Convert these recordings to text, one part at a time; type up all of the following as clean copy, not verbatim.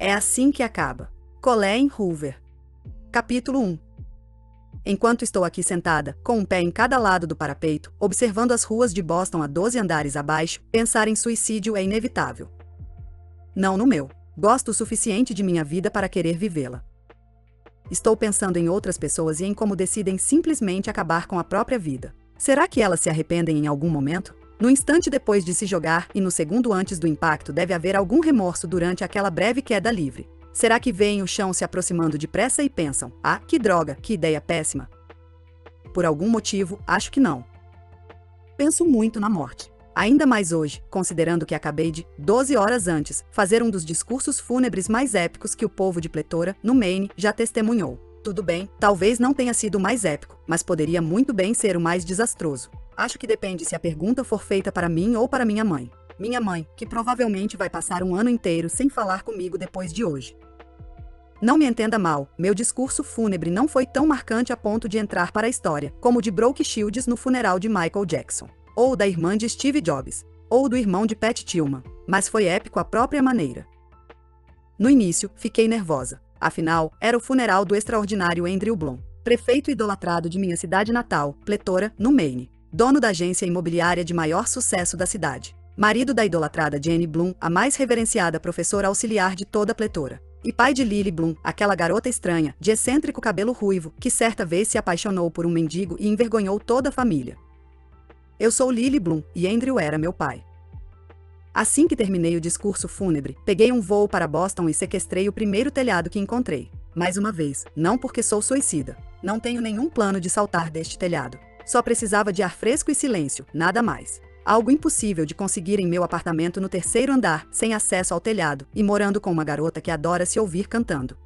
É assim que acaba. Colleen Hoover. Capítulo 1. Enquanto estou aqui sentada, com um pé em cada lado do parapeito, observando as ruas de Boston a 12 andares abaixo, pensar em suicídio é inevitável. Não no meu. Gosto o suficiente de minha vida para querer vivê-la. Estou pensando em outras pessoas e em como decidem simplesmente acabar com a própria vida. Será que elas se arrependem em algum momento? No instante depois de se jogar e no segundo antes do impacto deve haver algum remorso durante aquela breve queda livre. Será que veem o chão se aproximando depressa e pensam, ah, que droga, que ideia péssima? Por algum motivo, acho que não. Penso muito na morte. Ainda mais hoje, considerando que acabei de, 12 horas antes, fazer um dos discursos fúnebres mais épicos que o povo de Pletora, no Maine, já testemunhou. Tudo bem, talvez não tenha sido o mais épico, mas poderia muito bem ser o mais desastroso. Acho que depende se a pergunta for feita para mim ou para minha mãe. Minha mãe, que provavelmente vai passar um ano inteiro sem falar comigo depois de hoje. Não me entenda mal, meu discurso fúnebre não foi tão marcante a ponto de entrar para a história, como o de Brooke Shields no funeral de Michael Jackson, ou da irmã de Steve Jobs, ou do irmão de Pat Tillman, mas foi épico à própria maneira. No início, fiquei nervosa. Afinal, era o funeral do extraordinário Andrew Bloom, prefeito idolatrado de minha cidade natal, Pletora, no Maine, dono da agência imobiliária de maior sucesso da cidade, marido da idolatrada Jenny Bloom, a mais reverenciada professora auxiliar de toda Pletora, e pai de Lily Bloom, aquela garota estranha, de excêntrico cabelo ruivo, que certa vez se apaixonou por um mendigo e envergonhou toda a família. Eu sou Lily Bloom, e Andrew era meu pai. Assim que terminei o discurso fúnebre, peguei um voo para Boston e sequestrei o primeiro telhado que encontrei. Mais uma vez, não porque sou suicida. Não tenho nenhum plano de saltar deste telhado. Só precisava de ar fresco e silêncio, nada mais. Algo impossível de conseguir em meu apartamento no 3º andar, sem acesso ao telhado, e morando com uma garota que adora se ouvir cantando.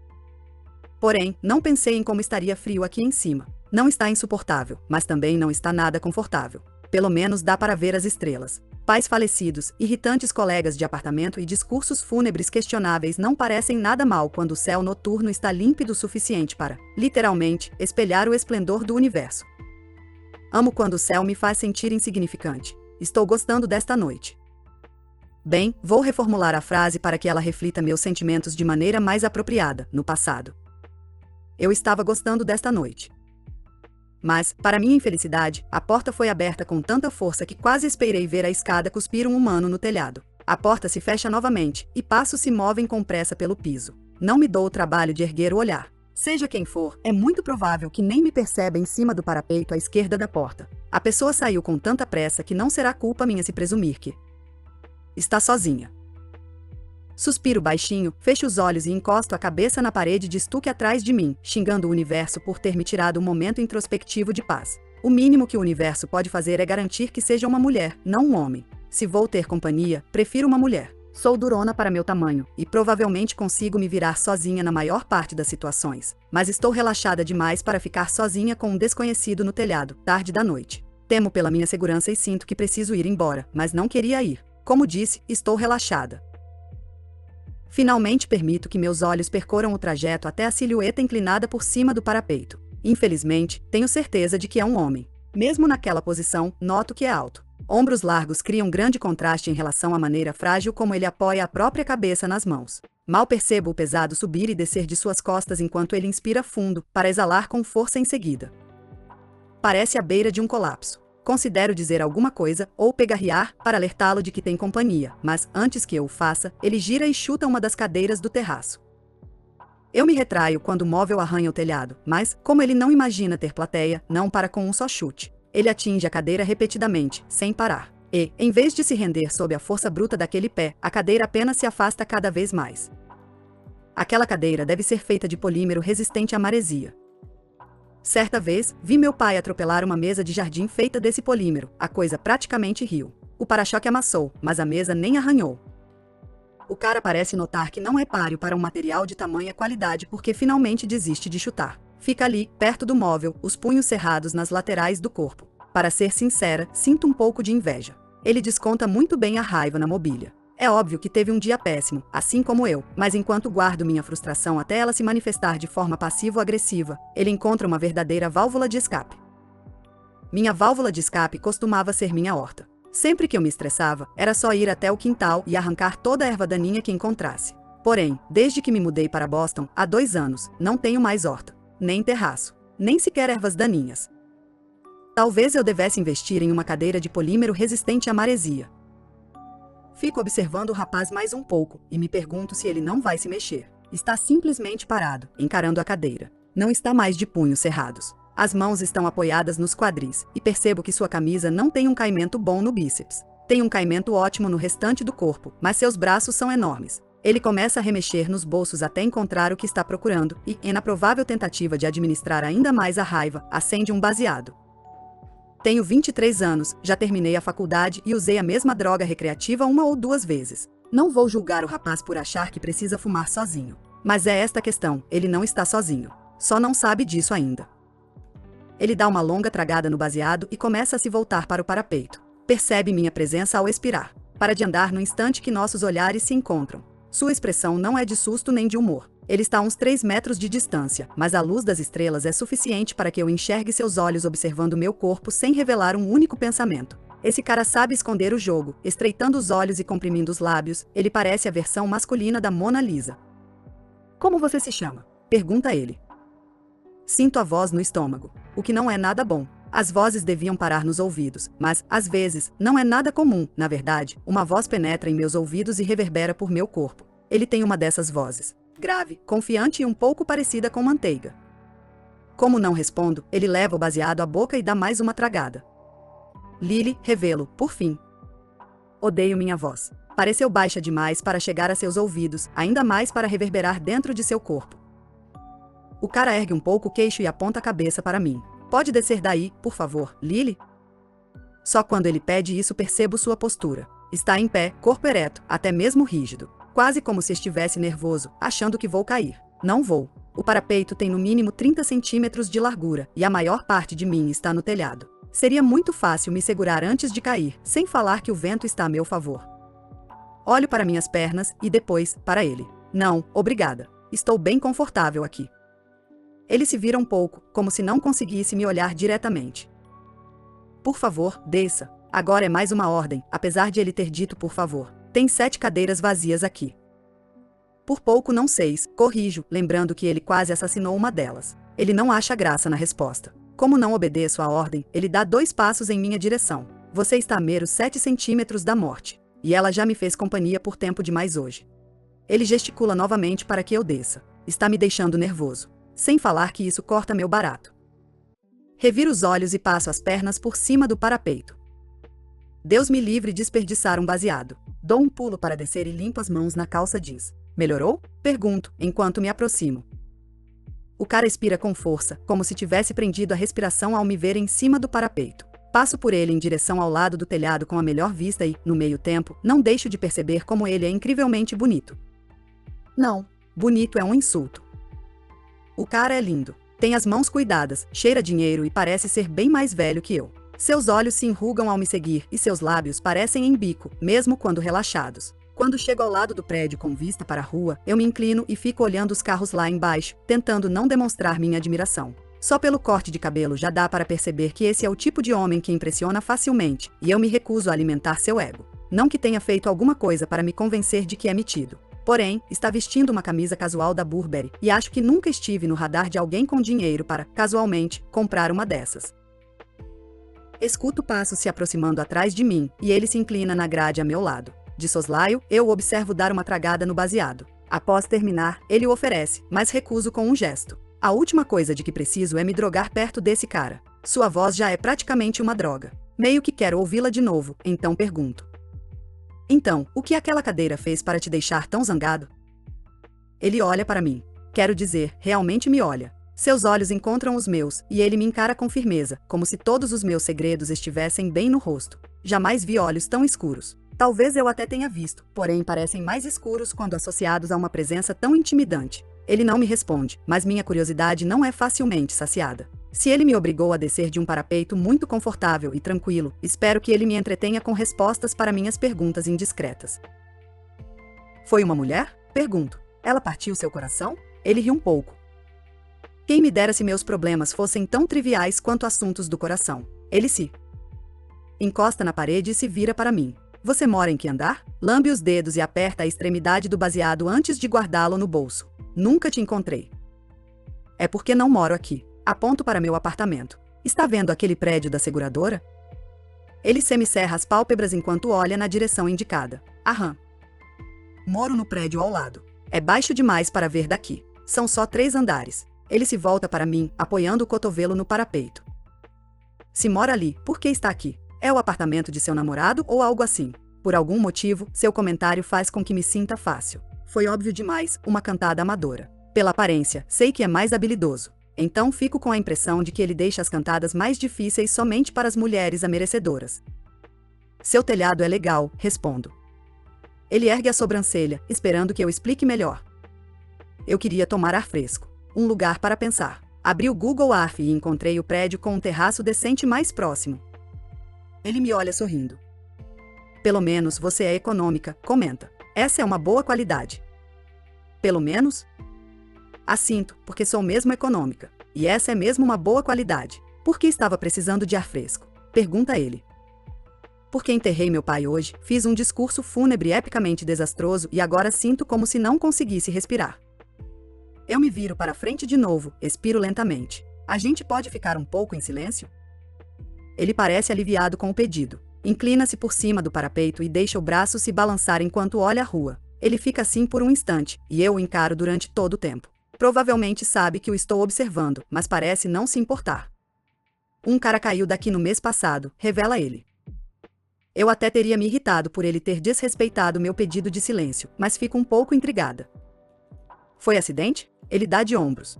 Porém, não pensei em como estaria frio aqui em cima. Não está insuportável, mas também não está nada confortável. Pelo menos dá para ver as estrelas. Pais falecidos, irritantes colegas de apartamento e discursos fúnebres questionáveis não parecem nada mal quando o céu noturno está límpido o suficiente para, literalmente, espelhar o esplendor do universo. Amo quando o céu me faz sentir insignificante. Estou gostando desta noite. Bem, vou reformular a frase para que ela reflita meus sentimentos de maneira mais apropriada, no passado. Eu estava gostando desta noite. Mas, para minha infelicidade, a porta foi aberta com tanta força que quase esperei ver a escada cuspir um humano no telhado. A porta se fecha novamente, e passos se movem com pressa pelo piso. Não me dou o trabalho de erguer o olhar. Seja quem for, é muito provável que nem me perceba em cima do parapeito à esquerda da porta. A pessoa saiu com tanta pressa que não será culpa minha se presumir que está sozinha. Suspiro baixinho, fecho os olhos e encosto a cabeça na parede de estuque atrás de mim, xingando o universo por ter me tirado um momento introspectivo de paz. O mínimo que o universo pode fazer é garantir que seja uma mulher, não um homem. Se vou ter companhia, prefiro uma mulher. Sou durona para meu tamanho, e provavelmente consigo me virar sozinha na maior parte das situações. Mas estou relaxada demais para ficar sozinha com um desconhecido no telhado, tarde da noite. Temo pela minha segurança e sinto que preciso ir embora, mas não queria ir. Como disse, estou relaxada. Finalmente permito que meus olhos percorram o trajeto até a silhueta inclinada por cima do parapeito. Infelizmente, tenho certeza de que é um homem. Mesmo naquela posição, noto que é alto. Ombros largos criam grande contraste em relação à maneira frágil como ele apoia a própria cabeça nas mãos. Mal percebo o pesado subir e descer de suas costas enquanto ele inspira fundo, para exalar com força em seguida. Parece à beira de um colapso. Considero dizer alguma coisa, ou pegarrear, para alertá-lo de que tem companhia, mas, antes que eu o faça, ele gira e chuta uma das cadeiras do terraço. Eu me retraio quando o móvel arranha o telhado, mas, como ele não imagina ter plateia, não para com um só chute. Ele atinge a cadeira repetidamente, sem parar. E, em vez de se render sob a força bruta daquele pé, a cadeira apenas se afasta cada vez mais. Aquela cadeira deve ser feita de polímero resistente à maresia. Certa vez, vi meu pai atropelar uma mesa de jardim feita desse polímero, a coisa praticamente riu. O para-choque amassou, mas a mesa nem arranhou. O cara parece notar que não é páreo para um material de tamanha qualidade porque finalmente desiste de chutar. Fica ali, perto do móvel, os punhos cerrados nas laterais do corpo. Para ser sincera, sinto um pouco de inveja. Ele desconta muito bem a raiva na mobília. É óbvio que teve um dia péssimo, assim como eu, mas enquanto guardo minha frustração até ela se manifestar de forma passivo-agressiva, ele encontra uma verdadeira válvula de escape. Minha válvula de escape costumava ser minha horta. Sempre que eu me estressava, era só ir até o quintal e arrancar toda a erva daninha que encontrasse. Porém, desde que me mudei para Boston, há 2 anos, não tenho mais horta, nem terraço, nem sequer ervas daninhas. Talvez eu devesse investir em uma cadeira de polímero resistente à maresia. Fico observando o rapaz mais um pouco, e me pergunto se ele não vai se mexer. Está simplesmente parado, encarando a cadeira. Não está mais de punhos cerrados. As mãos estão apoiadas nos quadris, e percebo que sua camisa não tem um caimento bom no bíceps. Tem um caimento ótimo no restante do corpo, mas seus braços são enormes. Ele começa a remexer nos bolsos até encontrar o que está procurando, e, em provável tentativa de administrar ainda mais a raiva, acende um baseado. Tenho 23 anos, já terminei a faculdade e usei a mesma droga recreativa 1 ou 2 vezes. Não vou julgar o rapaz por achar que precisa fumar sozinho. Mas é esta a questão, ele não está sozinho. Só não sabe disso ainda. Ele dá uma longa tragada no baseado e começa a se voltar para o parapeito. Percebe minha presença ao expirar. Para de andar no instante que nossos olhares se encontram. Sua expressão não é de susto nem de humor. Ele está a uns 3 metros de distância, mas a luz das estrelas é suficiente para que eu enxergue seus olhos observando meu corpo sem revelar um único pensamento. Esse cara sabe esconder o jogo, estreitando os olhos e comprimindo os lábios, ele parece a versão masculina da Mona Lisa. Como você se chama? Pergunta ele. Sinto a voz no estômago, o que não é nada bom. As vozes deviam parar nos ouvidos, mas, às vezes, não é nada comum. Na verdade, uma voz penetra em meus ouvidos e reverbera por meu corpo. Ele tem uma dessas vozes. Grave, confiante e um pouco parecida com manteiga. Como não respondo, ele leva o baseado à boca e dá mais uma tragada. Lily, revelo, por fim. Odeio minha voz. Pareceu baixa demais para chegar a seus ouvidos, ainda mais para reverberar dentro de seu corpo. O cara ergue um pouco o queixo e aponta a cabeça para mim. Pode descer daí, por favor, Lily? Só quando ele pede isso percebo sua postura. Está em pé, corpo ereto, até mesmo rígido. Quase como se estivesse nervoso, achando que vou cair. Não vou. O parapeito tem no mínimo 30 centímetros de largura, e a maior parte de mim está no telhado. Seria muito fácil me segurar antes de cair, sem falar que o vento está a meu favor. Olho para minhas pernas, e depois, para ele. Não, obrigada. Estou bem confortável aqui. Ele se vira um pouco, como se não conseguisse me olhar diretamente. Por favor, desça. Agora é mais uma ordem, apesar de ele ter dito por favor. Tem 7 cadeiras vazias aqui. Por pouco não 6, corrijo, lembrando que ele quase assassinou uma delas. Ele não acha graça na resposta. Como não obedeço à ordem, ele dá 2 passos em minha direção. Você está a meros 7 centímetros da morte. E ela já me fez companhia por tempo demais hoje. Ele gesticula novamente para que eu desça. Está me deixando nervoso. Sem falar que isso corta meu barato. Reviro os olhos e passo as pernas por cima do parapeito. Deus me livre de desperdiçar um baseado. Dou um pulo para descer e limpo as mãos na calça jeans. Melhorou? Pergunto, enquanto me aproximo. O cara expira com força, como se tivesse prendido a respiração ao me ver em cima do parapeito. Passo por ele em direção ao lado do telhado com a melhor vista e, no meio tempo, não deixo de perceber como ele é incrivelmente bonito. Não, bonito é um insulto. O cara é lindo. Tem as mãos cuidadas, cheira dinheiro e parece ser bem mais velho que eu. Seus olhos se enrugam ao me seguir e seus lábios parecem em bico, mesmo quando relaxados. Quando chego ao lado do prédio com vista para a rua, eu me inclino e fico olhando os carros lá embaixo, tentando não demonstrar minha admiração. Só pelo corte de cabelo já dá para perceber que esse é o tipo de homem que impressiona facilmente, e eu me recuso a alimentar seu ego. Não que tenha feito alguma coisa para me convencer de que é metido. Porém, está vestindo uma camisa casual da Burberry, e acho que nunca estive no radar de alguém com dinheiro para, casualmente, comprar uma dessas. Escuto passos se aproximando atrás de mim, e ele se inclina na grade a meu lado. De soslaio, eu o observo dar uma tragada no baseado. Após terminar, ele o oferece, mas recuso com um gesto. A última coisa de que preciso é me drogar perto desse cara. Sua voz já é praticamente uma droga. Meio que quero ouvi-la de novo, então pergunto. Então, o que aquela cadeira fez para te deixar tão zangado? Ele olha para mim. Quero dizer, realmente me olha. Seus olhos encontram os meus, e ele me encara com firmeza, como se todos os meus segredos estivessem bem no rosto. Jamais vi olhos tão escuros. Talvez eu até tenha visto, porém parecem mais escuros quando associados a uma presença tão intimidante. Ele não me responde, mas minha curiosidade não é facilmente saciada. Se ele me obrigou a descer de um parapeito muito confortável e tranquilo, espero que ele me entretenha com respostas para minhas perguntas indiscretas. Foi uma mulher? Pergunto. Ela partiu seu coração? Ele ri um pouco. Quem me dera se meus problemas fossem tão triviais quanto assuntos do coração. Ele se encosta na parede e se vira para mim. Você mora em que andar? Lambe os dedos e aperta a extremidade do baseado antes de guardá-lo no bolso. Nunca te encontrei. É porque não moro aqui. Aponto para meu apartamento. Está vendo aquele prédio da seguradora? Ele semicerra as pálpebras enquanto olha na direção indicada. Aham. Moro no prédio ao lado. É baixo demais para ver daqui. São só 3 andares. Ele se volta para mim, apoiando o cotovelo no parapeito. Se mora ali, por que está aqui? É o apartamento de seu namorado ou algo assim? Por algum motivo, seu comentário faz com que me sinta fácil. Foi óbvio demais, uma cantada amadora. Pela aparência, sei que é mais habilidoso. Então fico com a impressão de que ele deixa as cantadas mais difíceis somente para as mulheres merecedoras. Seu telhado é legal, respondo. Ele ergue a sobrancelha, esperando que eu explique melhor. Eu queria tomar ar fresco. Um lugar para pensar. Abri o Google Earth e encontrei o prédio com um terraço decente mais próximo. Ele me olha sorrindo. Pelo menos você é econômica, comenta. Essa é uma boa qualidade. Pelo menos? Assinto, porque sou mesmo econômica. E essa é mesmo uma boa qualidade. Por que estava precisando de ar fresco? Pergunta ele. Porque enterrei meu pai hoje, fiz um discurso fúnebre epicamente desastroso e agora sinto como se não conseguisse respirar. Eu me viro para frente de novo, expiro lentamente. A gente pode ficar um pouco em silêncio? Ele parece aliviado com o pedido. Inclina-se por cima do parapeito e deixa o braço se balançar enquanto olha a rua. Ele fica assim por um instante, e eu o encaro durante todo o tempo. Provavelmente sabe que o estou observando, mas parece não se importar. Um cara caiu daqui no mês passado, revela ele. Eu até teria me irritado por ele ter desrespeitado meu pedido de silêncio, mas fico um pouco intrigada. Foi acidente? Ele dá de ombros.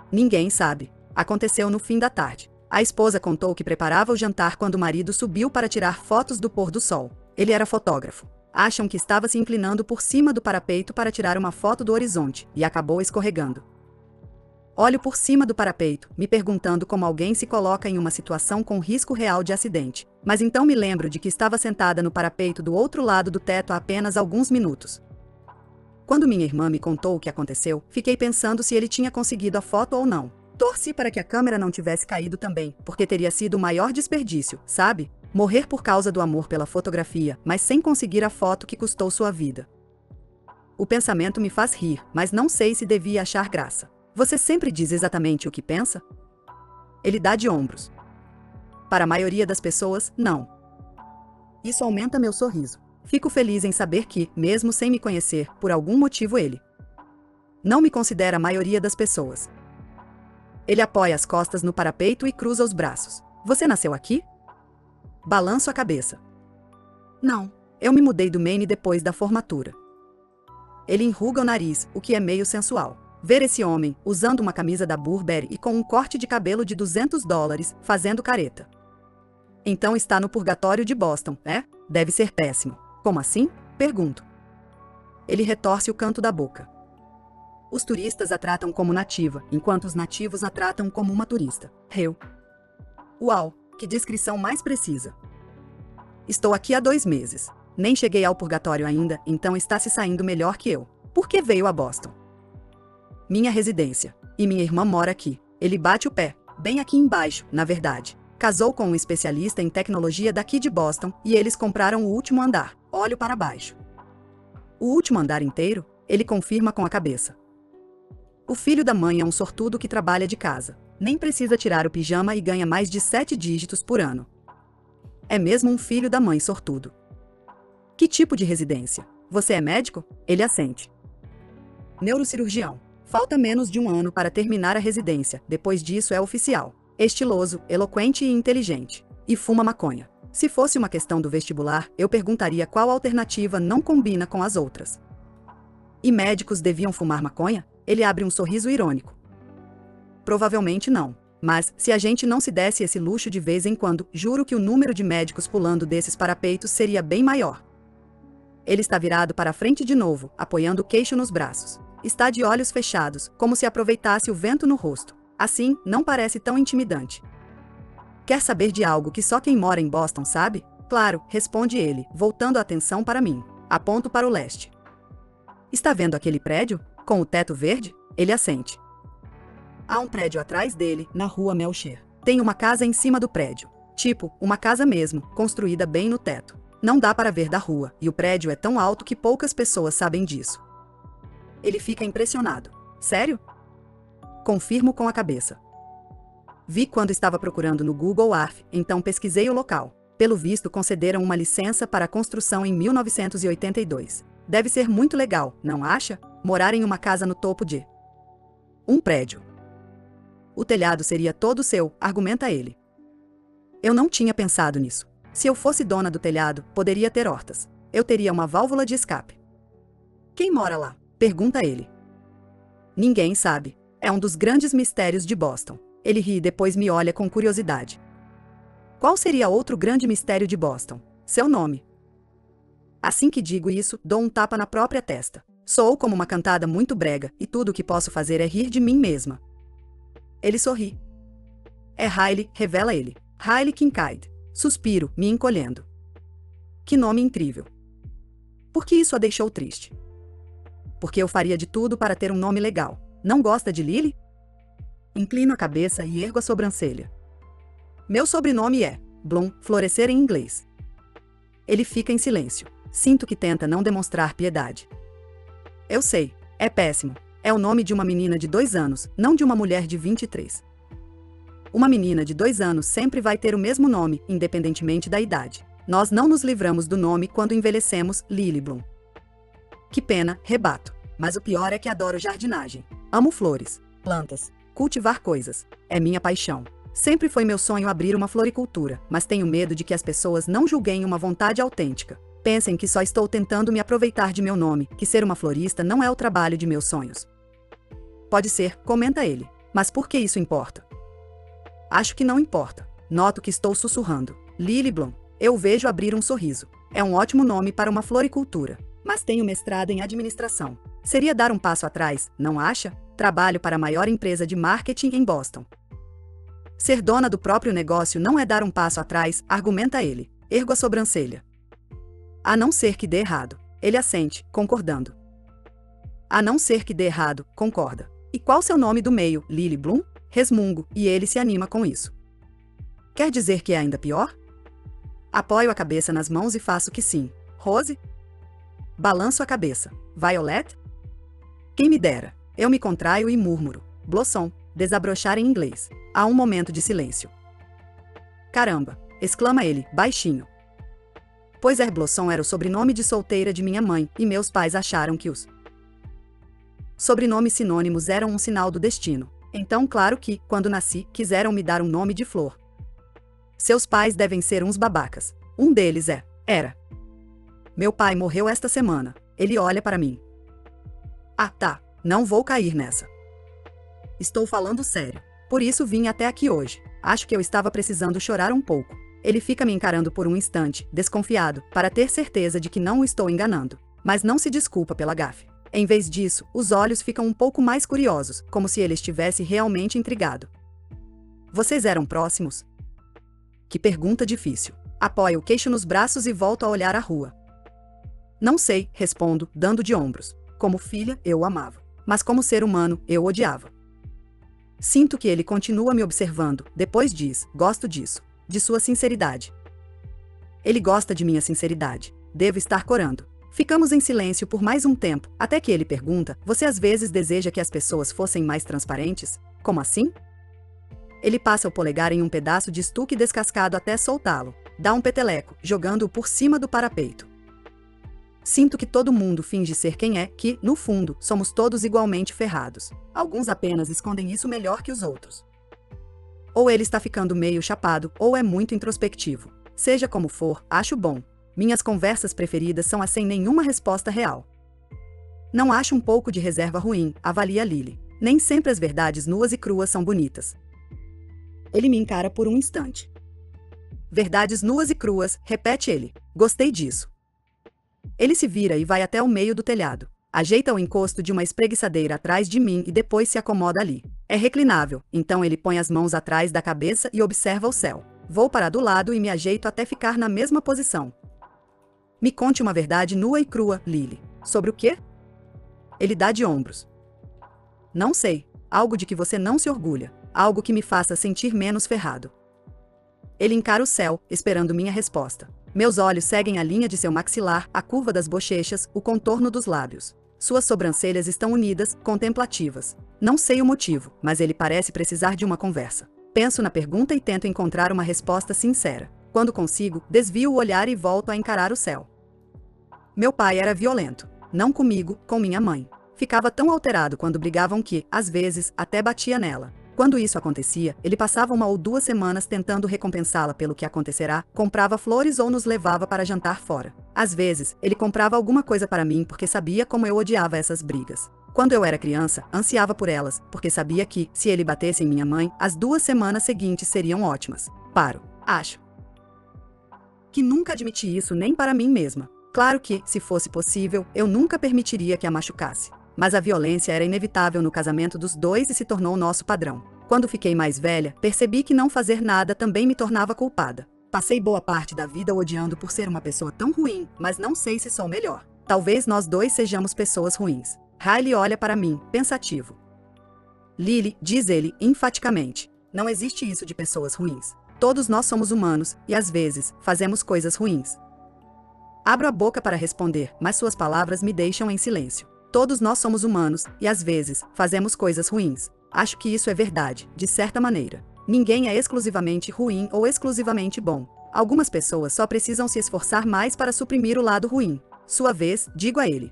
Ninguém sabe. Aconteceu no fim da tarde. A esposa contou que preparava o jantar quando o marido subiu para tirar fotos do pôr do sol. Ele era fotógrafo. Acham que estava se inclinando por cima do parapeito para tirar uma foto do horizonte, e acabou escorregando. Olho por cima do parapeito, me perguntando como alguém se coloca em uma situação com risco real de acidente. Mas então me lembro de que estava sentada no parapeito do outro lado do teto há apenas alguns minutos. Quando minha irmã me contou o que aconteceu, fiquei pensando se ele tinha conseguido a foto ou não. Torci para que a câmera não tivesse caído também, porque teria sido o maior desperdício, sabe? Morrer por causa do amor pela fotografia, mas sem conseguir a foto que custou sua vida. O pensamento me faz rir, mas não sei se devia achar graça. Você sempre diz exatamente o que pensa? Ele dá de ombros. Para a maioria das pessoas, não. Isso aumenta meu sorriso. Fico feliz em saber que, mesmo sem me conhecer, por algum motivo ele não me considera a maioria das pessoas. Ele apoia as costas no parapeito e cruza os braços. Você nasceu aqui? Balanço a cabeça. Não, eu me mudei do Maine depois da formatura. Ele enruga o nariz, o que é meio sensual. Ver esse homem, usando uma camisa da Burberry e com um corte de cabelo de $200, fazendo careta. Então está no purgatório de Boston, é? Deve ser péssimo. Como assim? Pergunto. Ele retorce o canto da boca. Os turistas a tratam como nativa, enquanto os nativos a tratam como uma turista. Eu. Uau, que descrição mais precisa. Estou aqui há 2 meses. Nem cheguei ao purgatório ainda, então está se saindo melhor que eu. Por que veio a Boston? Minha residência. E minha irmã mora aqui. Ele bate o pé, bem aqui embaixo, na verdade. Casou com um especialista em tecnologia daqui de Boston, e eles compraram o último andar. Olho para baixo. O último andar inteiro? Ele confirma com a cabeça. O filho da mãe é um sortudo que trabalha de casa. Nem precisa tirar o pijama e ganha mais de 7 dígitos por ano. É mesmo um filho da mãe sortudo. Que tipo de residência? Você é médico? Ele assente. Neurocirurgião. Falta menos de 1 ano para terminar a residência, depois disso é oficial. Estiloso, eloquente e inteligente. E fuma maconha. Se fosse uma questão do vestibular, eu perguntaria qual alternativa não combina com as outras. E médicos deviam fumar maconha? Ele abre um sorriso irônico. Provavelmente não. Mas, se a gente não se desse esse luxo de vez em quando, juro que o número de médicos pulando desses parapeitos seria bem maior. Ele está virado para a frente de novo, apoiando o queixo nos braços. Está de olhos fechados, como se aproveitasse o vento no rosto. Assim, não parece tão intimidante. Quer saber de algo que só quem mora em Boston sabe? Claro, responde ele, voltando a atenção para mim. Aponto para o leste. Está vendo aquele prédio? Com o teto verde? Ele assente. Há um prédio atrás dele, na rua Melcher. Tem uma casa em cima do prédio. Tipo, uma casa mesmo, construída bem no teto. Não dá para ver da rua, e o prédio é tão alto que poucas pessoas sabem disso. Ele fica impressionado. Sério? Confirmo com a cabeça. Vi quando estava procurando no Google Earth, então pesquisei o local. Pelo visto, concederam uma licença para a construção em 1982. Deve ser muito legal, não acha? Morar em uma casa no topo de um prédio. O telhado seria todo seu, argumenta ele. Eu não tinha pensado nisso. Se eu fosse dona do telhado, poderia ter hortas. Eu teria uma válvula de escape. Quem mora lá? Pergunta ele. Ninguém sabe. É um dos grandes mistérios de Boston. Ele ri e depois me olha com curiosidade. Qual seria outro grande mistério de Boston? Seu nome. Assim que digo isso, dou um tapa na própria testa. Sou como uma cantada muito brega, e tudo o que posso fazer é rir de mim mesma. Ele sorri. É Riley, revela ele. Riley Kincaid. Suspiro, me encolhendo. Que nome incrível. Por que isso a deixou triste? Porque eu faria de tudo para ter um nome legal. Não gosta de Lily? Inclino a cabeça e ergo a sobrancelha. Meu sobrenome é Bloom, florescer em inglês. Ele fica em silêncio. Sinto que tenta não demonstrar piedade. Eu sei, é péssimo. É o nome de uma menina de 2 anos, não de uma mulher de 23. Uma menina de 2 anos sempre vai ter o mesmo nome, independentemente da idade. Nós não nos livramos do nome quando envelhecemos, Lily Bloom. Que pena, rebato. Mas o pior é que adoro jardinagem. Amo flores, plantas, cultivar coisas. É minha paixão. Sempre foi meu sonho abrir uma floricultura, mas tenho medo de que as pessoas não julguem uma vontade autêntica. Pensem que só estou tentando me aproveitar de meu nome, que ser uma florista não é o trabalho de meus sonhos. Pode ser, comenta ele. Mas por que isso importa? Acho que não importa. Noto que estou sussurrando. Lily Bloom. Eu vejo abrir um sorriso. É um ótimo nome para uma floricultura. Mas tenho mestrado em administração. Seria dar um passo atrás, não acha? Trabalho para a maior empresa de marketing em Boston. Ser dona do próprio negócio não é dar um passo atrás, argumenta ele. Ergo a sobrancelha. A não ser que dê errado. Ele assente, concordando. A não ser que dê errado, concorda. E qual seu nome do meio, Lily Bloom? Resmungo, e ele se anima com isso. Quer dizer que é ainda pior? Apoio a cabeça nas mãos e faço que sim. Rose? Balanço a cabeça. Violet? Quem me dera. Eu me contraio e murmuro. Blossom. Desabrochar em inglês. Há um momento de silêncio. Caramba! Exclama ele, baixinho. Pois Blossom era o sobrenome de solteira de minha mãe, e meus pais acharam que os sobrenomes sinônimos eram um sinal do destino. Então, claro que, quando nasci, quiseram me dar um nome de flor. Seus pais devem ser uns babacas. Um deles era. Meu pai morreu esta semana. Ele olha para mim. Ah, tá. Não vou cair nessa. Estou falando sério. Por isso vim até aqui hoje. Acho que eu estava precisando chorar um pouco. Ele fica me encarando por um instante, desconfiado, para ter certeza de que não o estou enganando. Mas não se desculpa pela gafe. Em vez disso, os olhos ficam um pouco mais curiosos, como se ele estivesse realmente intrigado. Vocês eram próximos? Que pergunta difícil. Apoio o queixo nos braços e volto a olhar a rua. Não sei, respondo, dando de ombros. Como filha, eu o amava. Mas como ser humano, eu o odiava. Sinto que ele continua me observando, depois diz, gosto disso. De sua sinceridade. Ele gosta de minha sinceridade. Devo estar corando. Ficamos em silêncio por mais um tempo, até que ele pergunta, você às vezes deseja que as pessoas fossem mais transparentes? Como assim? Ele passa o polegar em um pedaço de estuque descascado até soltá-lo. Dá um peteleco, jogando-o por cima do parapeito. Sinto que todo mundo finge ser quem é, que, no fundo, somos todos igualmente ferrados. Alguns apenas escondem isso melhor que os outros. Ou ele está ficando meio chapado, ou é muito introspectivo. Seja como for, acho bom. Minhas conversas preferidas são as sem nenhuma resposta real. Não acho um pouco de reserva ruim, avalia Lily. Nem sempre as verdades nuas e cruas são bonitas. Ele me encara por um instante. Verdades nuas e cruas, repete ele. Gostei disso. Ele se vira e vai até o meio do telhado. Ajeita o encosto de uma espreguiçadeira atrás de mim e depois se acomoda ali. É reclinável, então ele põe as mãos atrás da cabeça e observa o céu. Vou para do lado e me ajeito até ficar na mesma posição. Me conte uma verdade nua e crua, Lily. Sobre o quê? Ele dá de ombros. Não sei. Algo de que você não se orgulha. Algo que me faça sentir menos ferrado. Ele encara o céu, esperando minha resposta. Meus olhos seguem a linha de seu maxilar, a curva das bochechas, o contorno dos lábios. Suas sobrancelhas estão unidas, contemplativas. Não sei o motivo, mas ele parece precisar de uma conversa. Penso na pergunta e tento encontrar uma resposta sincera. Quando consigo, desvio o olhar e volto a encarar o céu. Meu pai era violento. Não comigo, com minha mãe. Ficava tão alterado quando brigavam que, às vezes, até batia nela. Quando isso acontecia, ele passava 1 ou 2 semanas tentando recompensá-la pelo que acontecerá, comprava flores ou nos levava para jantar fora. Às vezes, ele comprava alguma coisa para mim porque sabia como eu odiava essas brigas. Quando eu era criança, ansiava por elas, porque sabia que, se ele batesse em minha mãe, as 2 semanas seguintes seriam ótimas. Acho que nunca admiti isso nem para mim mesma. Claro que, se fosse possível, eu nunca permitiria que a machucasse. Mas a violência era inevitável no casamento dos dois e se tornou nosso padrão. Quando fiquei mais velha, percebi que não fazer nada também me tornava culpada. Passei boa parte da vida odiando por ser uma pessoa tão ruim, mas não sei se sou melhor. Talvez nós dois sejamos pessoas ruins. Riley olha para mim, pensativo. Lily, diz ele, enfaticamente. Não existe isso de pessoas ruins. Todos nós somos humanos, e às vezes, fazemos coisas ruins. Abro a boca para responder, mas suas palavras me deixam em silêncio. Todos nós somos humanos, e às vezes, fazemos coisas ruins. Acho que isso é verdade, de certa maneira. Ninguém é exclusivamente ruim ou exclusivamente bom. Algumas pessoas só precisam se esforçar mais para suprimir o lado ruim. Sua vez, digo a ele.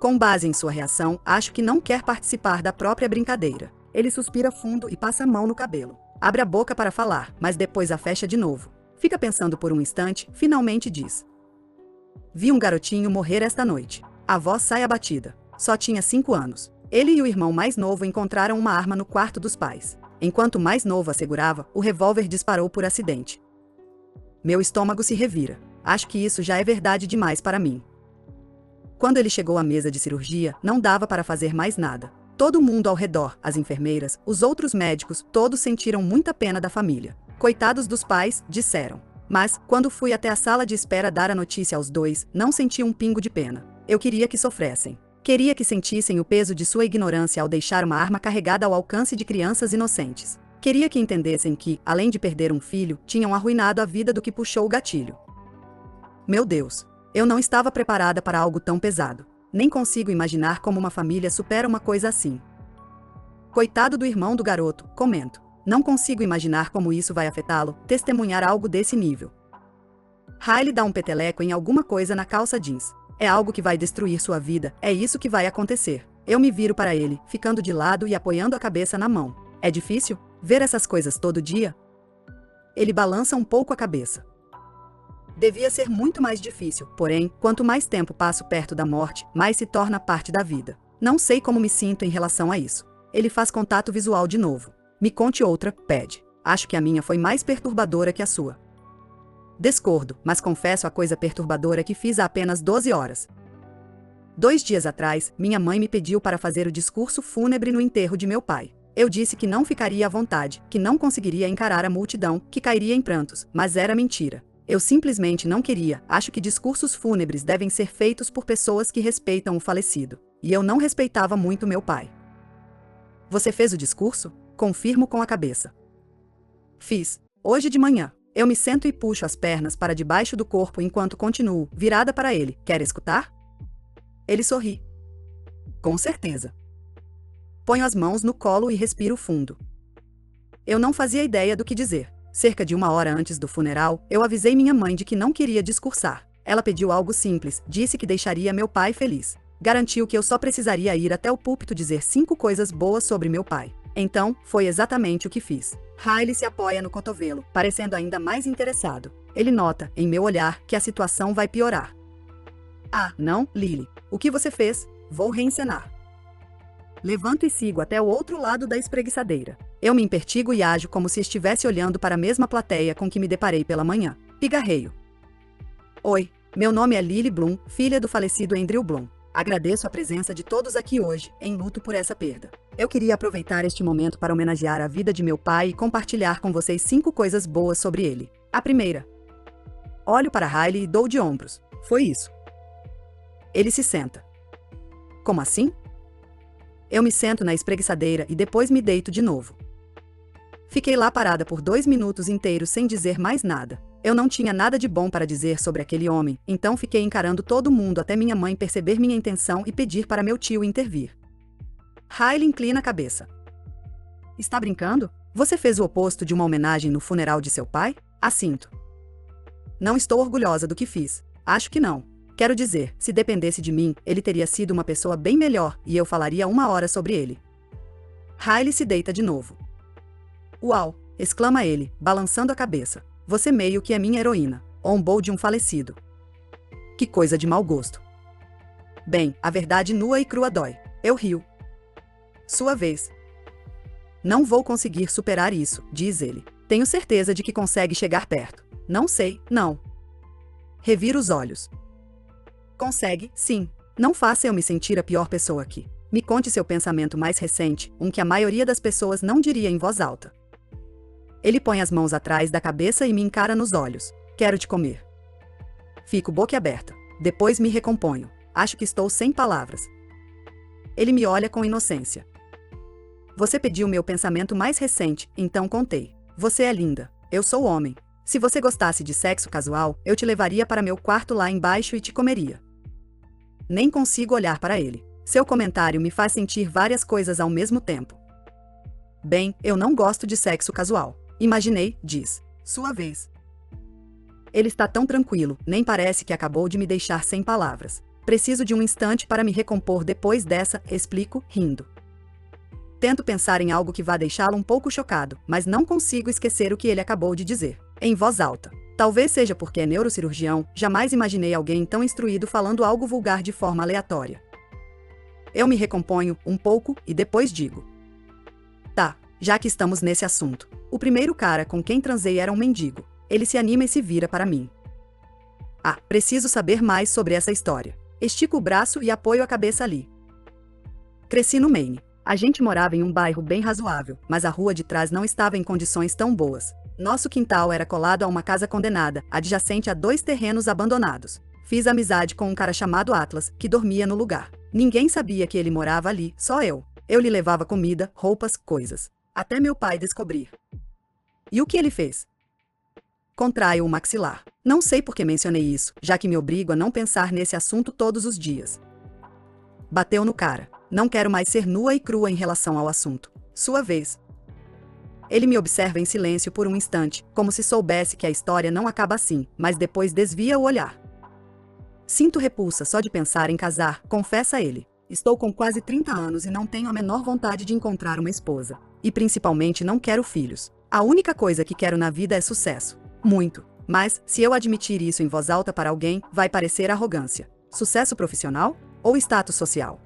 Com base em sua reação, acho que não quer participar da própria brincadeira. Ele suspira fundo e passa a mão no cabelo. Abre a boca para falar, mas depois a fecha de novo. Fica pensando por um instante, finalmente diz. Vi um garotinho morrer esta noite. A voz sai abatida. Só tinha 5 anos. Ele e o irmão mais novo encontraram uma arma no quarto dos pais. Enquanto o mais novo a segurava, o revólver disparou por acidente. Meu estômago se revira. Acho que isso já é verdade demais para mim. Quando ele chegou à mesa de cirurgia, não dava para fazer mais nada. Todo mundo ao redor, as enfermeiras, os outros médicos, todos sentiram muita pena da família. Coitados dos pais, disseram. Mas, quando fui até a sala de espera dar a notícia aos dois, não senti um pingo de pena. Eu queria que sofressem. Queria que sentissem o peso de sua ignorância ao deixar uma arma carregada ao alcance de crianças inocentes. Queria que entendessem que, além de perder um filho, tinham arruinado a vida do que puxou o gatilho. Meu Deus! Eu não estava preparada para algo tão pesado. Nem consigo imaginar como uma família supera uma coisa assim. Coitado do irmão do garoto, comento. Não consigo imaginar como isso vai afetá-lo, testemunhar algo desse nível. Riley dá um peteleco em alguma coisa na calça jeans. É algo que vai destruir sua vida, é isso que vai acontecer. Eu me viro para ele, ficando de lado e apoiando a cabeça na mão. É difícil ver essas coisas todo dia? Ele balança um pouco a cabeça. Devia ser muito mais difícil, porém, quanto mais tempo passo perto da morte, mais se torna parte da vida. Não sei como me sinto em relação a isso. Ele faz contato visual de novo. Me conte outra, pede. Acho que a minha foi mais perturbadora que a sua. Discordo, mas confesso a coisa perturbadora que fiz há apenas 12 horas. 2 dias atrás, minha mãe me pediu para fazer o discurso fúnebre no enterro de meu pai. Eu disse que não ficaria à vontade, que não conseguiria encarar a multidão, que cairia em prantos, mas era mentira. Eu simplesmente não queria. Acho que discursos fúnebres devem ser feitos por pessoas que respeitam o falecido. E eu não respeitava muito meu pai. Você fez o discurso? Confirmo com a cabeça. Fiz. Hoje de manhã. Eu me sento e puxo as pernas para debaixo do corpo enquanto continuo, virada para ele. Quer escutar? Ele sorri. Com certeza. Ponho as mãos no colo e respiro fundo. Eu não fazia ideia do que dizer. Cerca de 1 hora antes do funeral, eu avisei minha mãe de que não queria discursar. Ela pediu algo simples, disse que deixaria meu pai feliz. Garantiu que eu só precisaria ir até o púlpito dizer 5 coisas boas sobre meu pai. Então, foi exatamente o que fiz. Riley se apoia no cotovelo, parecendo ainda mais interessado. Ele nota, em meu olhar, que a situação vai piorar. Ah, não, Lily. O que você fez? Vou reencenar. Levanto e sigo até o outro lado da espreguiçadeira. Eu me impertigo e ajo como se estivesse olhando para a mesma plateia com que me deparei pela manhã. Pigarreio. Oi, meu nome é Lily Bloom, filha do falecido Andrew Bloom. Agradeço a presença de todos aqui hoje, em luto por essa perda. Eu queria aproveitar este momento para homenagear a vida de meu pai e compartilhar com vocês 5 coisas boas sobre ele. A primeira. Olho para Riley e dou de ombros. Foi isso. Ele se senta. Como assim? Eu me sento na espreguiçadeira e depois me deito de novo. Fiquei lá parada por 2 minutos inteiros sem dizer mais nada. Eu não tinha nada de bom para dizer sobre aquele homem, então fiquei encarando todo mundo até minha mãe perceber minha intenção e pedir para meu tio intervir. Riley inclina a cabeça. Está brincando? Você fez o oposto de uma homenagem no funeral de seu pai? Assinto. Não estou orgulhosa do que fiz. Acho que não. Quero dizer, se dependesse de mim, ele teria sido uma pessoa bem melhor e eu falaria 1 hora sobre ele. Riley se deita de novo. Uau! Exclama ele, balançando a cabeça. Você meio que é minha heroína. Ombou de um falecido. Que coisa de mau gosto. Bem, a verdade nua e crua dói. Eu rio. Sua vez. Não vou conseguir superar isso, diz ele. Tenho certeza de que consegue chegar perto. Não sei, não. Revira os olhos. Consegue, sim. Não faça eu me sentir a pior pessoa aqui. Me conte seu pensamento mais recente, um que a maioria das pessoas não diria em voz alta. Ele põe as mãos atrás da cabeça e me encara nos olhos. Quero te comer. Fico boquiaberta. Depois me recomponho. Acho que estou sem palavras. Ele me olha com inocência. Você pediu meu pensamento mais recente, então contei. Você é linda. Eu sou homem. Se você gostasse de sexo casual, eu te levaria para meu quarto lá embaixo e te comeria. Nem consigo olhar para ele. Seu comentário me faz sentir várias coisas ao mesmo tempo. Bem, eu não gosto de sexo casual. Imaginei, diz. Sua vez. Ele está tão tranquilo, nem parece que acabou de me deixar sem palavras. Preciso de um instante para me recompor depois dessa, explico, rindo. Tento pensar em algo que vá deixá-lo um pouco chocado, mas não consigo esquecer o que ele acabou de dizer, em voz alta. Talvez seja porque é neurocirurgião, jamais imaginei alguém tão instruído falando algo vulgar de forma aleatória. Eu me recomponho um pouco e depois digo. Tá, já que estamos nesse assunto. O primeiro cara com quem transei era um mendigo. Ele se anima e se vira para mim. Ah, preciso saber mais sobre essa história. Estico o braço e apoio a cabeça ali. Cresci no Maine. A gente morava em um bairro bem razoável, mas a rua de trás não estava em condições tão boas. Nosso quintal era colado a uma casa condenada, adjacente a 2 terrenos abandonados. Fiz amizade com um cara chamado Atlas, que dormia no lugar. Ninguém sabia que ele morava ali, só eu. Eu lhe levava comida, roupas, coisas. Até meu pai descobrir. E o que ele fez? Contraio o maxilar. Não sei por que mencionei isso, já que me obrigo a não pensar nesse assunto todos os dias. Bateu no cara. Não quero mais ser nua e crua em relação ao assunto. Sua vez. Ele me observa em silêncio por um instante, como se soubesse que a história não acaba assim, mas depois desvia o olhar. Sinto repulsa só de pensar em casar, confessa ele. Estou com quase 30 anos e não tenho a menor vontade de encontrar uma esposa. E principalmente não quero filhos. A única coisa que quero na vida é sucesso. Muito. Mas, se eu admitir isso em voz alta para alguém, vai parecer arrogância. Sucesso profissional? Ou status social?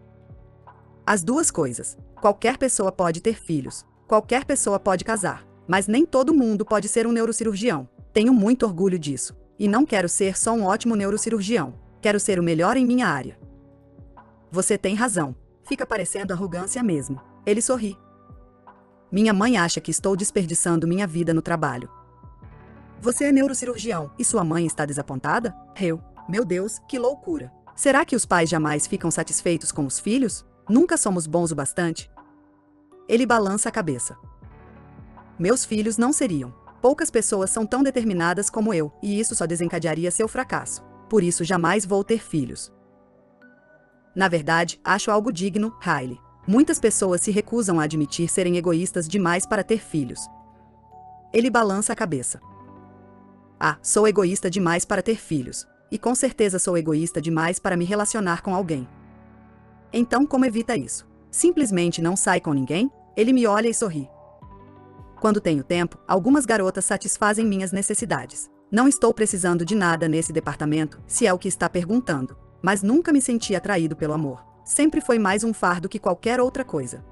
As duas coisas. Qualquer pessoa pode ter filhos. Qualquer pessoa pode casar. Mas nem todo mundo pode ser um neurocirurgião. Tenho muito orgulho disso. E não quero ser só um ótimo neurocirurgião. Quero ser o melhor em minha área. Você tem razão. Fica parecendo arrogância mesmo. Ele sorri. Minha mãe acha que estou desperdiçando minha vida no trabalho. Você é neurocirurgião e sua mãe está desapontada? Eu. Meu Deus, que loucura. Será que os pais jamais ficam satisfeitos com os filhos? Nunca somos bons o bastante? Ele balança a cabeça. Meus filhos não seriam. Poucas pessoas são tão determinadas como eu, e isso só desencadearia seu fracasso. Por isso jamais vou ter filhos. Na verdade, acho algo digno, Riley. Muitas pessoas se recusam a admitir serem egoístas demais para ter filhos. Ele balança a cabeça. Ah, sou egoísta demais para ter filhos. E com certeza sou egoísta demais para me relacionar com alguém. Então como evita isso? Simplesmente não sai com ninguém? Ele me olha e sorri. Quando tenho tempo, algumas garotas satisfazem minhas necessidades. Não estou precisando de nada nesse departamento, se é o que está perguntando. Mas nunca me senti atraído pelo amor. Sempre foi mais um fardo que qualquer outra coisa.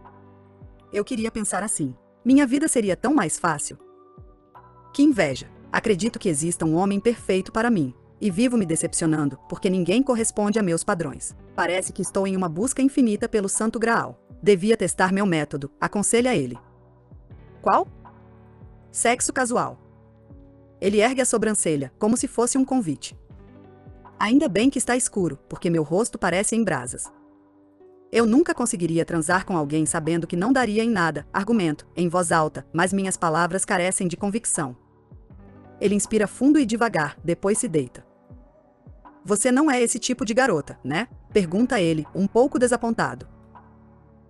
Eu queria pensar assim. Minha vida seria tão mais fácil. Que inveja. Acredito que exista um homem perfeito para mim. E vivo me decepcionando, porque ninguém corresponde a meus padrões. Parece que estou em uma busca infinita pelo Santo Graal. Devia testar meu método, aconselha ele. Qual? Sexo casual. Ele ergue a sobrancelha, como se fosse um convite. Ainda bem que está escuro, porque meu rosto parece em brasas. Eu nunca conseguiria transar com alguém sabendo que não daria em nada, argumento, em voz alta, mas minhas palavras carecem de convicção. Ele inspira fundo e devagar, depois se deita. Você não é esse tipo de garota, né? Pergunta ele, um pouco desapontado.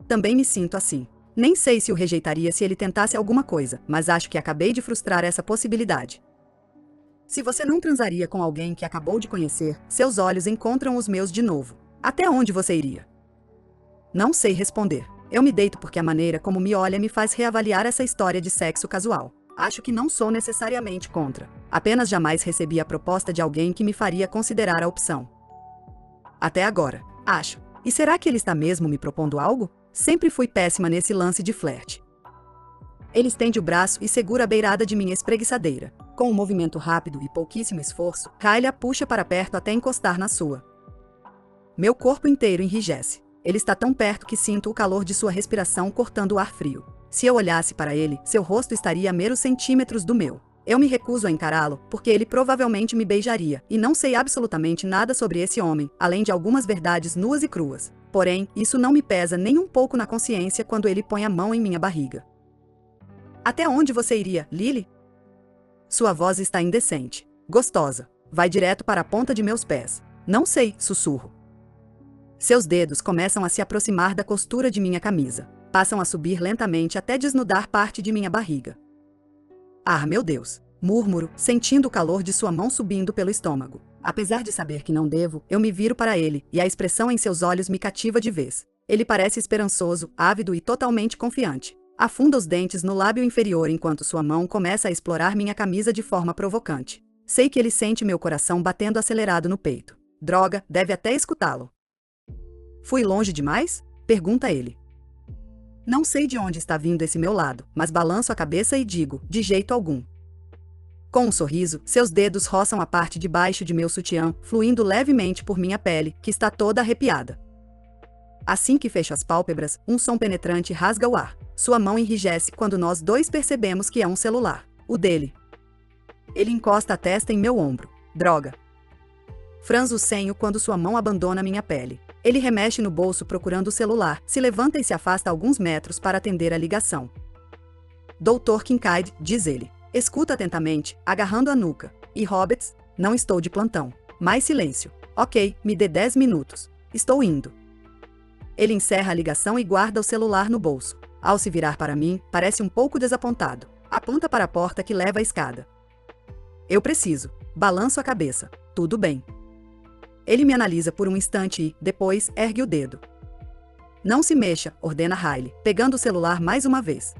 Também me sinto assim. Nem sei se o rejeitaria se ele tentasse alguma coisa, mas acho que acabei de frustrar essa possibilidade. Se você não transaria com alguém que acabou de conhecer, seus olhos encontram os meus de novo. Até onde você iria? Não sei responder. Eu me deito porque a maneira como me olha me faz reavaliar essa história de sexo casual. Acho que não sou necessariamente contra. Apenas jamais recebi a proposta de alguém que me faria considerar a opção. Até agora, acho. E será que ele está mesmo me propondo algo? Sempre fui péssima nesse lance de flerte. Ele estende o braço e segura a beirada de minha espreguiçadeira. Com um movimento rápido e pouquíssimo esforço, Kyle a puxa para perto até encostar na sua. Meu corpo inteiro enrijece. Ele está tão perto que sinto o calor de sua respiração cortando o ar frio. Se eu olhasse para ele, seu rosto estaria a meros centímetros do meu. Eu me recuso a encará-lo, porque ele provavelmente me beijaria, e não sei absolutamente nada sobre esse homem, além de algumas verdades nuas e cruas. Porém, isso não me pesa nem um pouco na consciência quando ele põe a mão em minha barriga. Até onde você iria, Lily? Sua voz está indecente. Gostosa. Vai direto para a ponta de meus pés. Não sei, sussurro. Seus dedos começam a se aproximar da costura de minha camisa. Passam a subir lentamente até desnudar parte de minha barriga. Ah, meu Deus! Murmuro, sentindo o calor de sua mão subindo pelo estômago. Apesar de saber que não devo, eu me viro para ele, e a expressão em seus olhos me cativa de vez. Ele parece esperançoso, ávido e totalmente confiante. Afunda os dentes no lábio inferior enquanto sua mão começa a explorar minha camisa de forma provocante. Sei que ele sente meu coração batendo acelerado no peito. Droga, deve até escutá-lo. Fui longe demais? Pergunta ele. Não sei de onde está vindo esse meu lado, mas balanço a cabeça e digo, de jeito algum. Com um sorriso, seus dedos roçam a parte de baixo de meu sutiã, fluindo levemente por minha pele, que está toda arrepiada. Assim que fecho as pálpebras, um som penetrante rasga o ar. Sua mão enrijece quando nós dois percebemos que é um celular. O dele. Ele encosta a testa em meu ombro. Droga. Franzo o senho quando sua mão abandona minha pele. Ele remexe no bolso procurando o celular, se levanta e se afasta alguns metros para atender a ligação. Dr. Kincaid, diz ele. Escuta atentamente, agarrando a nuca. E Roberts? Não estou de plantão. Mais silêncio. Ok, me dê 10 minutos. Estou indo. Ele encerra a ligação e guarda o celular no bolso. Ao se virar para mim, parece um pouco desapontado. Aponta para a porta que leva à escada. Eu preciso. Balanço a cabeça. Tudo bem. Ele me analisa por um instante e, depois, ergue o dedo. Não se mexa, ordena Riley, pegando o celular mais uma vez.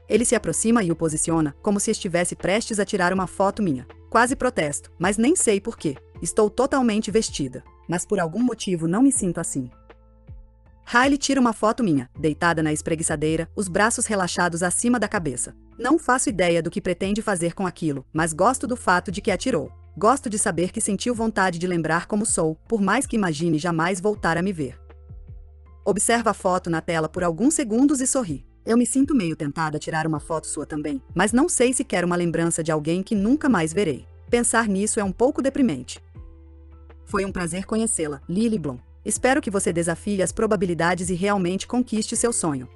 Ele se aproxima e o posiciona, como se estivesse prestes a tirar uma foto minha. Quase protesto, mas nem sei por quê. Estou totalmente vestida, mas por algum motivo não me sinto assim. Riley tira uma foto minha, deitada na espreguiçadeira, os braços relaxados acima da cabeça. Não faço ideia do que pretende fazer com aquilo, mas gosto do fato de que a tirou. Gosto de saber que sentiu vontade de lembrar como sou, por mais que imagine jamais voltar a me ver. Observa a foto na tela por alguns segundos e sorri. Eu me sinto meio tentada a tirar uma foto sua também, mas não sei se quero uma lembrança de alguém que nunca mais verei. Pensar nisso é um pouco deprimente. Foi um prazer conhecê-la, Lily Bloom. Espero que você desafie as probabilidades e realmente conquiste seu sonho.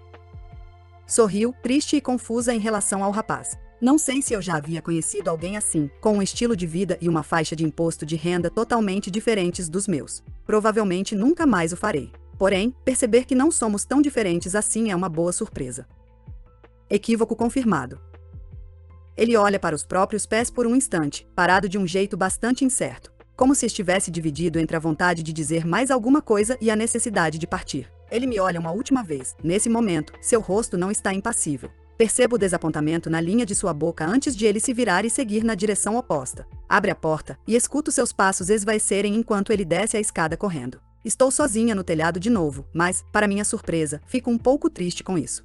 Sorriu, triste e confusa em relação ao rapaz. Não sei se eu já havia conhecido alguém assim, com um estilo de vida e uma faixa de imposto de renda totalmente diferentes dos meus. Provavelmente nunca mais o farei. Porém, perceber que não somos tão diferentes assim é uma boa surpresa. Equívoco confirmado. Ele olha para os próprios pés por um instante, parado de um jeito bastante incerto, como se estivesse dividido entre a vontade de dizer mais alguma coisa e a necessidade de partir. Ele me olha uma última vez. Nesse momento, seu rosto não está impassível. Percebo o desapontamento na linha de sua boca antes de ele se virar e seguir na direção oposta. Abre a porta, e escuto seus passos esvaecerem enquanto ele desce a escada correndo. Estou sozinha no telhado de novo, mas, para minha surpresa, fico um pouco triste com isso.